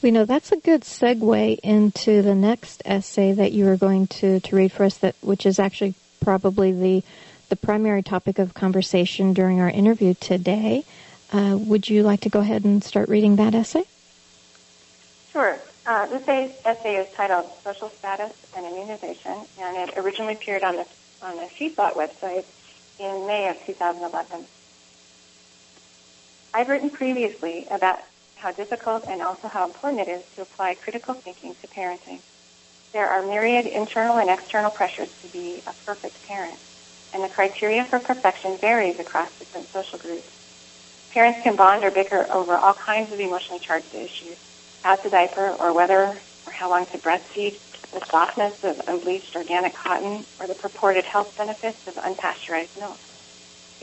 We know that's a good segue into the next essay that you are going to read for us, which is actually probably the primary topic of conversation during our interview today. Would you like to go ahead and start reading that essay? Sure. This essay is titled Social Status and Immunization, and it originally appeared on the Sheethought website in May of 2011. I've written previously about how difficult and also how important it is to apply critical thinking to parenting. There are myriad internal and external pressures to be a perfect parent, and the criteria for perfection varies across different social groups. Parents can bond or bicker over all kinds of emotionally charged issues, how to diaper or whether or how long to breastfeed, the softness of unbleached organic cotton, or the purported health benefits of unpasteurized milk.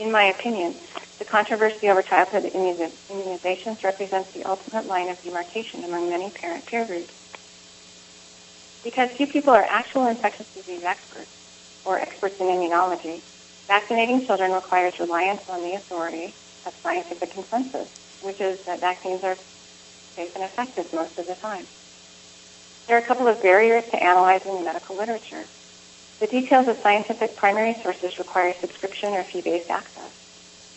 In my opinion, the controversy over childhood immunizations represents the ultimate line of demarcation among many parent peer groups. Because few people are actual infectious disease experts or experts in immunology, vaccinating children requires reliance on the authority of scientific consensus, which is that vaccines are safe and effective most of the time. There are a couple of barriers to analyzing the medical literature. The details of scientific primary sources require subscription or fee-based access.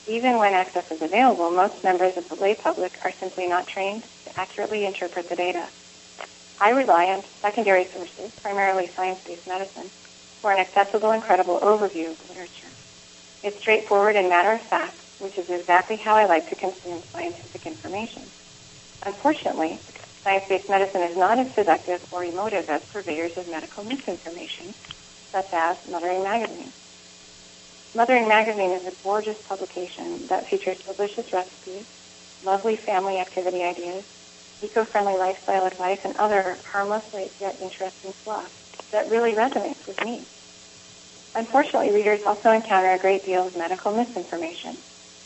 Even when access is available, most members of the lay public are simply not trained to accurately interpret the data. I rely on secondary sources, primarily science-based medicine, for an accessible and credible overview of literature. It's straightforward and matter-of-fact, which is exactly how I like to consume scientific information. Unfortunately, science-based medicine is not as seductive or emotive as purveyors of medical misinformation, such as Mothering Magazine. Mothering Magazine is a gorgeous publication that features delicious recipes, lovely family activity ideas, eco-friendly lifestyle advice, and other harmless yet interesting fluff that really resonates with me. Unfortunately, readers also encounter a great deal of medical misinformation.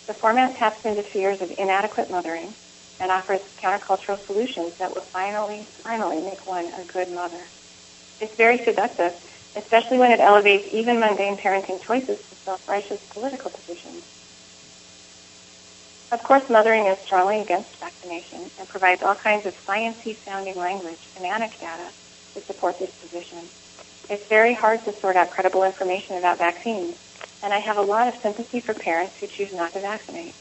The format taps into fears of inadequate mothering and offers countercultural solutions that will finally make one a good mother. It's very seductive, especially when it elevates even mundane parenting choices to self-righteous political positions. Of course, Mothering is strongly against vaccination and provides all kinds of sciencey sounding language and anecdata to support this position. It's very hard to sort out credible information about vaccines, and I have a lot of sympathy for parents who choose not to vaccinate.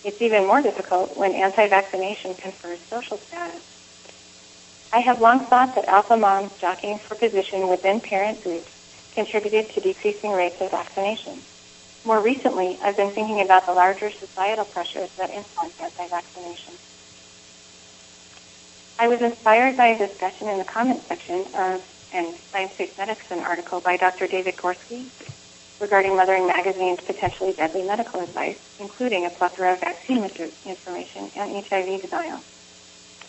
It's even more difficult when anti-vaccination confers social status. I have long thought that alpha moms jockeying for position within parent groups contributed to decreasing rates of vaccination. More recently, I've been thinking about the larger societal pressures that influence anti-vaccination. I was inspired by a discussion in the comment section of a Science-Based Medicine article by Dr. David Gorski regarding Mothering Magazine's potentially deadly medical advice, including a plethora of vaccine information and HIV denial.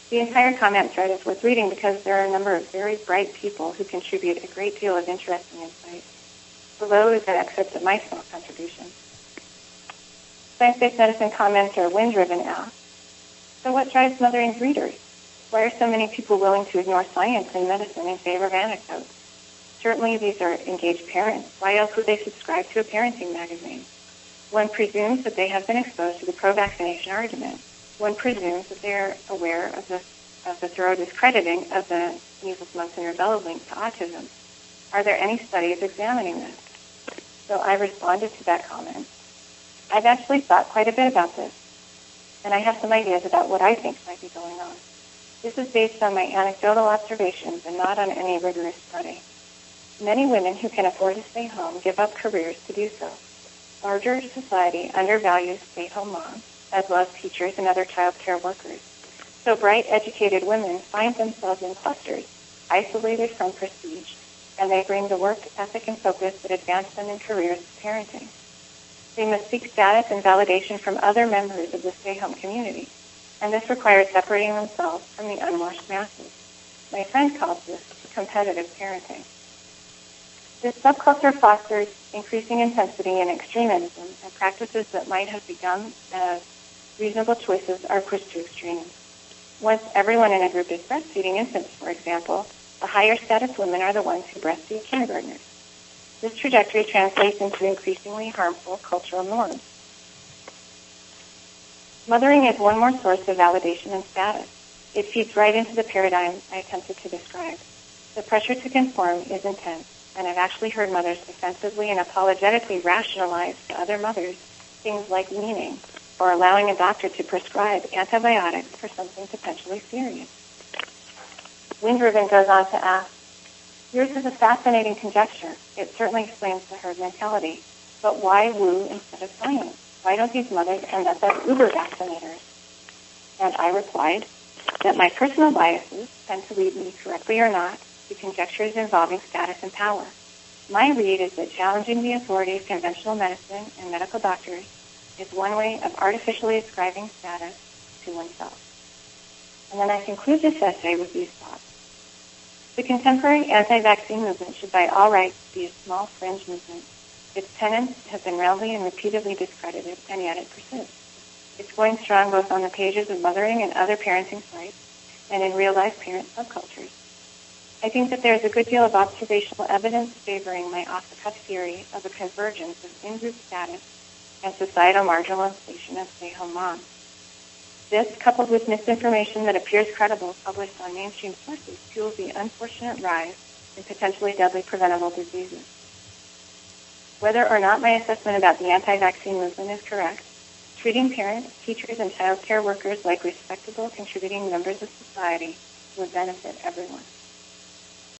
The entire comment thread is worth reading because there are a number of very bright people who contribute a great deal of interesting insight. Below is an excerpt of my small contribution. Science-Based Medicine commenter Wind-Driven asks, so what drives Mothering's readers? Why are so many people willing to ignore science and medicine in favor of anecdotes? Certainly these are engaged parents. Why else would they subscribe to a parenting magazine? One presumes that they have been exposed to the pro-vaccination argument. One presumes that they are aware of the thorough discrediting of the measles, mumps, and rubella link to autism. Are there any studies examining this? So I responded to that comment. I've actually thought quite a bit about this, and I have some ideas about what I think might be going on. This is based on my anecdotal observations and not on any rigorous study. Many women who can afford to stay home give up careers to do so. Larger society undervalues stay-at-home moms, as well as teachers and other child care workers. So bright, educated women find themselves in clusters, isolated from prestige, and they bring the work ethic and focus that advance them in careers to parenting. They must seek status and validation from other members of the stay-home community, and this requires separating themselves from the unwashed masses. My friend calls this competitive parenting. This subculture fosters increasing intensity and extremism, and practices that might have begun as reasonable choices are pushed to extremes. Once everyone in a group is breastfeeding infants, for example, the higher status women are the ones who breastfeed kindergartners. This trajectory translates into increasingly harmful cultural norms. Mothering is one more source of validation and status. It feeds right into the paradigm I attempted to describe. The pressure to conform is intense, and I've actually heard mothers defensively and apologetically rationalize to other mothers things like weaning or allowing a doctor to prescribe antibiotics for something potentially serious. Windriven goes on to ask, yours is a fascinating conjecture. It certainly explains the herd mentality. But why woo instead of science? Why don't these mothers end up as uber vaccinators? And I replied that my personal biases tend to lead me, correctly or not, to conjectures involving status and power. My read is that challenging the authority of conventional medicine and medical doctors is one way of artificially ascribing status to oneself. And then I conclude this essay with these thoughts. The contemporary anti-vaccine movement should by all rights be a small fringe movement. Its tenets have been roundly and repeatedly discredited, and yet it persists. It's going strong both on the pages of mothering and other parenting sites and in real-life parent subcultures. I think that there is a good deal of observational evidence favoring my off-the-cuff theory of a convergence of in-group status and societal marginalization of stay-home moms. This, coupled with misinformation that appears credible published on mainstream sources, fuels the unfortunate rise in potentially deadly preventable diseases. Whether or not my assessment about the anti-vaccine movement is correct, treating parents, teachers, and child care workers like respectable, contributing members of society would benefit everyone.